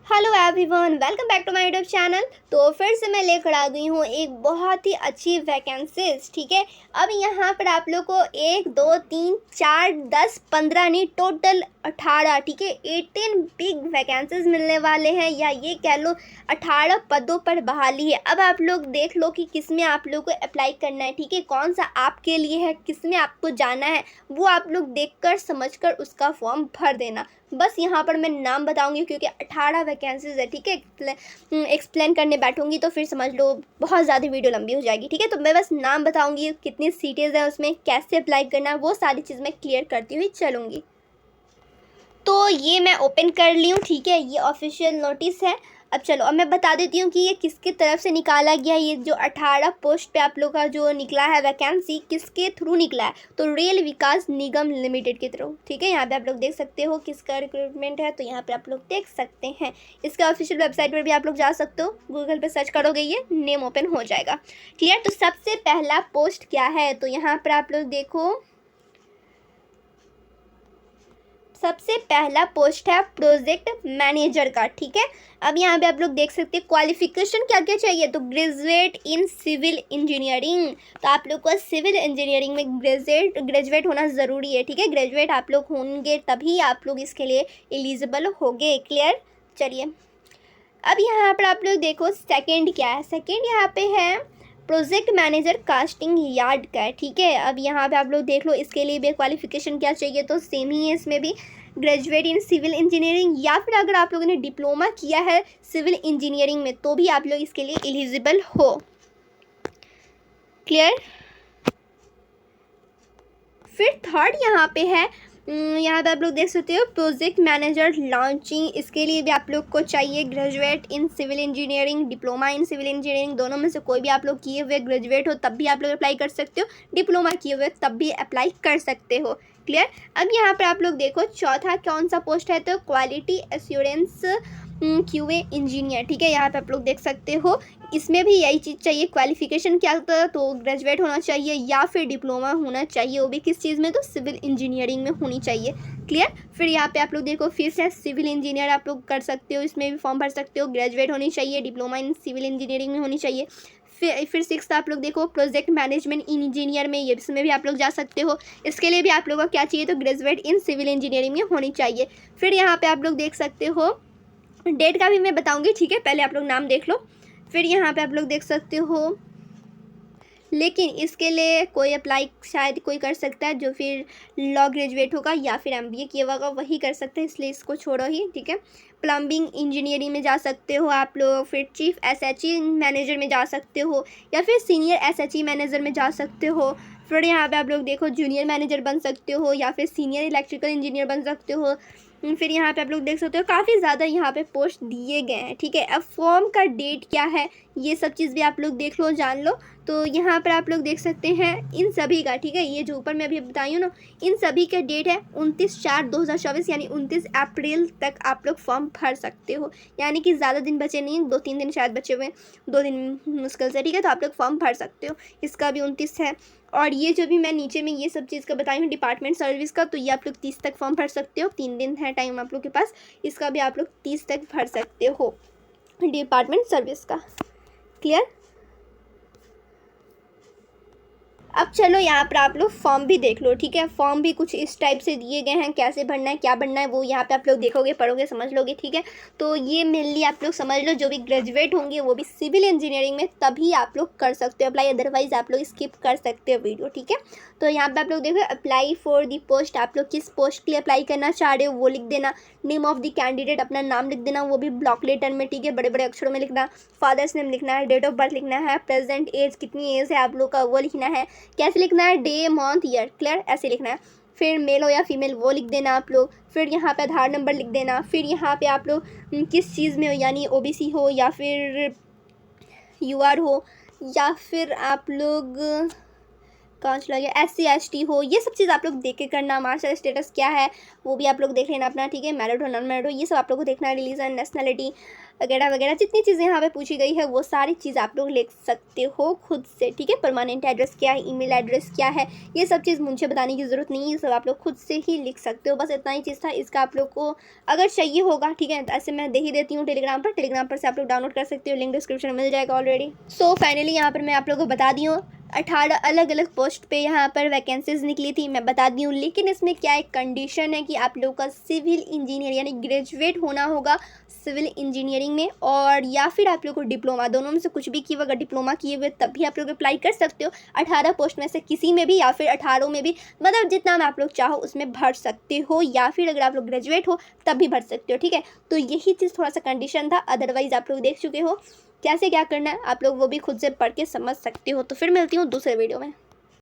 Hello everyone, welcome back to my YouTube channel. तो फिर से मैं लेकर आ गई हूँ एक बहुत ही अच्छी वैकेंसीज। ठीक है, अब यहाँ पर आप लोग को 1 2 3 4 10 15 नहीं, टोटल 18, ठीक है, 18 बिग वैकेंसीज मिलने वाले हैं, या ये कह लो 18 पदों पर बहाली है। अब आप लोग देख लो कि किस में आप लोग को अप्लाई करना है, ठीक है, कौन सा आपके लिए है, किस में आपको जाना है, वो आप लोग देखकर समझकर उसका फॉर्म भर देना। बस यहाँ पर मैं नाम बताऊंगी क्योंकि 18 वैकेंसीज है, ठीक है। एक्सप्लेन करने बैठूंगी तो फिर समझ लो बहुत ज़्यादा वीडियो लंबी हो जाएगी, ठीक है। तो मैं बस नाम बताऊंगी, कितनी सीटेज़ हैं उसमें, कैसे अप्लाई करना है, वो सारी चीज़ मैं क्लियर करती हुई चलूँगी। तो ये मैं ओपन कर ली हूँ, ठीक है, ये ऑफिशियल नोटिस है। अब चलो, अब मैं बता देती हूँ कि ये किसकी तरफ से निकाला गया है। ये जो 18 पोस्ट पे आप लोग का जो निकला है वैकेंसी, किसके थ्रू निकला है, तो रेल विकास निगम लिमिटेड के थ्रू, ठीक है। यहाँ पे आप लोग देख सकते हो किसका रिक्रूटमेंट है, तो यहाँ पे आप लोग देख सकते हैं। इसका ऑफिशियल वेबसाइट पर भी आप लोग जा सकते हो, गूगल पे सर्च करोगे ये नेम ओपन हो जाएगा। क्लियर। तो सबसे पहला पोस्ट क्या है, तो यहाँ पर आप लोग देखो, सबसे पहला पोस्ट है प्रोजेक्ट मैनेजर का, ठीक है। अब यहाँ पे आप लोग देख सकते हैं क्वालिफिकेशन क्या क्या चाहिए, तो ग्रेजुएट इन सिविल इंजीनियरिंग। तो आप लोग को सिविल इंजीनियरिंग में ग्रेजुएट होना ज़रूरी है, ठीक है। ग्रेजुएट आप लोग होंगे तभी आप लोग इसके लिए एलिजिबल होंगे। क्लियर। चलिए, अब यहाँ पर आप लोग देखो सेकंड क्या है। सेकंड यहाँ पे है प्रोजेक्ट मैनेजर कास्टिंग यार्ड का है, ठीक है। अब यहाँ पे आप लोग देख लो, इसके लिए भी क्वालिफिकेशन क्या चाहिए, तो सेम ही है इसमें भी, ग्रेजुएट इन सिविल इंजीनियरिंग, या फिर अगर आप लोगों ने डिप्लोमा किया है सिविल इंजीनियरिंग में तो भी आप लोग इसके लिए एलिजिबल हो। क्लियर। फिर थर्ड यहाँ पे है, यहाँ पे आप लोग देख सकते हो प्रोजेक्ट मैनेजर लॉन्चिंग। इसके लिए भी आप लोग को चाहिए graduate in civil engineering, diploma in civil engineering, दोनों में से कोई भी आप लोग किए हुए ग्रेजुएट हो तब भी आप लोग अप्लाई कर सकते हो, डिप्लोमा किए हुए तब भी अप्लाई कर सकते हो। क्लियर। अब यहाँ पर आप लोग देखो चौथा कौन सा पोस्ट है, तो क्वालिटी एश्योरेंस QA इंजीनियर, ठीक है। यहाँ पे आप लोग देख सकते हो, इसमें भी यही चीज़ चाहिए। क्वालिफिकेशन क्या होता है, तो ग्रेजुएट होना चाहिए या फिर डिप्लोमा होना चाहिए, वो भी किस चीज़ में, तो सिविल इंजीनियरिंग में होनी चाहिए। क्लियर। फिर यहाँ पे आप लोग देखो फिर से सिविल इंजीनियर आप लोग कर सकते हो, इसमें भी फॉर्म भर सकते हो, ग्रेजुएट होनी चाहिए, डिप्लोमा इन सिविल इंजीनियरिंग में होनी चाहिए। फिर सिक्स आप लोग देखो प्रोजेक्ट मैनेजमेंट इंजीनियर में, ये इसमें भी आप लोग जा सकते हो। इसके लिए भी आप लोगों को क्या चाहिए, तो ग्रेजुएट इन सिविल इंजीनियरिंग में होनी चाहिए। फिर यहाँ पे आप लोग देख सकते हो, डेट का भी मैं बताऊंगी, ठीक है, पहले आप लोग नाम देख लो। फिर यहाँ पे आप लोग देख सकते हो, लेकिन इसके लिए कोई अप्लाई शायद कोई कर सकता है जो फिर लॉ ग्रेजुएट होगा या फिर MBA किया होगा, वही कर सकते हैं, इसलिए इसको छोड़ो ही, ठीक है। प्लम्बिंग इंजीनियरिंग में जा सकते हो आप लोग, फिर चीफ SHE मैनेजर में जा सकते हो, या फिर सीनियर SHE मैनेजर में जा सकते हो। फिर यहाँ पे आप लोग देखो जूनियर मैनेजर बन सकते हो, या फिर सीनियर इलेक्ट्रिकल इंजीनियर बन सकते हो। फिर यहाँ पे आप लोग देख सकते हो काफ़ी ज़्यादा यहाँ पे पोस्ट दिए गए हैं, ठीक है। अब फॉर्म का डेट क्या है, ये सब चीज़ भी आप लोग देख लो, जान लो। तो यहाँ पर आप लोग देख सकते हैं इन सभी का, ठीक है, ये जो ऊपर मैं अभी बताई हूँ ना, इन सभी का डेट है 29/4/2024, यानी 29 अप्रैल तक आप लोग फॉर्म भर सकते हो। यानी कि ज़्यादा दिन बचे नहीं, 2-3 दिन शायद बचे हुए हैं, 2 दिन मुश्किल से, ठीक है। तो आप लोग फॉर्म भर सकते हो, इसका भी 29 है। और ये जो भी मैं नीचे में ये सब चीज़ का बताई हूँ डिपार्टमेंट सर्विस का, तो ये आप लोग 30 तक फॉर्म भर सकते हो, 3 दिन है टाइम आप लोग के पास, इसका भी आप लोग 30 तक भर सकते हो डिपार्टमेंट सर्विस का। क्लियर। अब चलो यहाँ पर आप लोग फॉर्म भी देख लो, ठीक है। फॉर्म भी कुछ इस टाइप से दिए गए हैं, कैसे भरना है क्या भरना है वो यहाँ पे आप लोग देखोगे, पढ़ोगे, समझ लोगे, ठीक है। तो ये मेनली आप लोग समझ लो, जो भी ग्रेजुएट होंगे वो भी सिविल इंजीनियरिंग में तभी आप लोग कर सकते हो अप्लाई, अदरवाइज आप लोग स्किप कर सकते हो वीडियो, ठीक है। तो यहाँ पर आप लोग देखो अप्लाई फॉर दी पोस्ट, आप लोग किस पोस्ट के लिए अप्लाई करना चाह रहे हो वो लिख देना, नेम ऑफ द कैंडिडेट अपना नाम लिख देना, वो भी ब्लॉक लेटर में, ठीक है, बड़े बड़े अक्षरों में लिखना, फादर्स नेम लिखना है, डेट ऑफ बर्थ लिखना है, प्रेजेंट एज कितनी एज है आप लोग का वो लिखना है, कैसे लिखना है, डे मंथ ईयर, क्लियर, ऐसे लिखना है। फिर मेल हो या फीमेल वो लिख देना आप लोग। फिर यहाँ पे आधार नंबर लिख देना। फिर यहाँ पे आप लोग किस चीज़ में हो, यानी OBC हो या फिर UR हो, या फिर आप लोग कहाँ चला गया, SC ST हो, ये सब चीज़ आप लोग देख के करना। मार्शल स्टेटस क्या है वो भी आप लोग देख लेना अपना, ठीक है। मैरिड हो नॉन मैरिड हो ये सब आप लोग को देखना है। रिलीजन, नेशनलिटी वगैरह वगैरह जितनी चीज़ें यहाँ पे पूछी गई है वो सारी चीज़ आप लोग लिख सकते हो खुद से, ठीक है। परमानेंट एड्रेस क्या है, ईमेल एड्रेस क्या है, ये सब चीज़ मुझे बताने की ज़रूरत नहीं है, ये सब आप लोग खुद से ही लिख सकते हो। बस इतना ही चीज़ था। इसका आप लोग को अगर चाहिए होगा, ठीक है, ऐसे मैं दे ही देती हूँ टेलीग्राम पर से आप लोग डाउनलोड कर सकते हो, लिंक डिस्क्रिप्शन में मिल जाएगा ऑलरेडी। सो फाइनली यहाँ पर मैं आप लोगों को बता दी हूँ 18 अलग अलग पोस्ट पे यहाँ पर वैकेंसीज निकली थी, मैं बता दी हूँ। लेकिन इसमें क्या एक कंडीशन है कि आप लोगों का सिविल इंजीनियर यानी ग्रेजुएट होना होगा सिविल इंजीनियरिंग में, और या फिर आप लोग को डिप्लोमा, दोनों में से कुछ भी किए हुए, अगर डिप्लोमा किए हुए तब भी आप लोग अप्लाई कर सकते हो। 18 पोस्ट में से किसी में भी या फिर 18 में भी, मतलब जितना में आप लोग चाहो उसमें भर सकते हो, या फिर अगर आप लोग ग्रेजुएट हो तब भी भर सकते हो, ठीक है। तो यही चीज़ थोड़ा सा कंडीशन था, अदरवाइज़ आप लोग देख चुके हो कैसे क्या करना है, आप लोग वो भी खुद से पढ़ के समझ सकते हो। तो फिर मिलती हूँ दूसरे वीडियो में।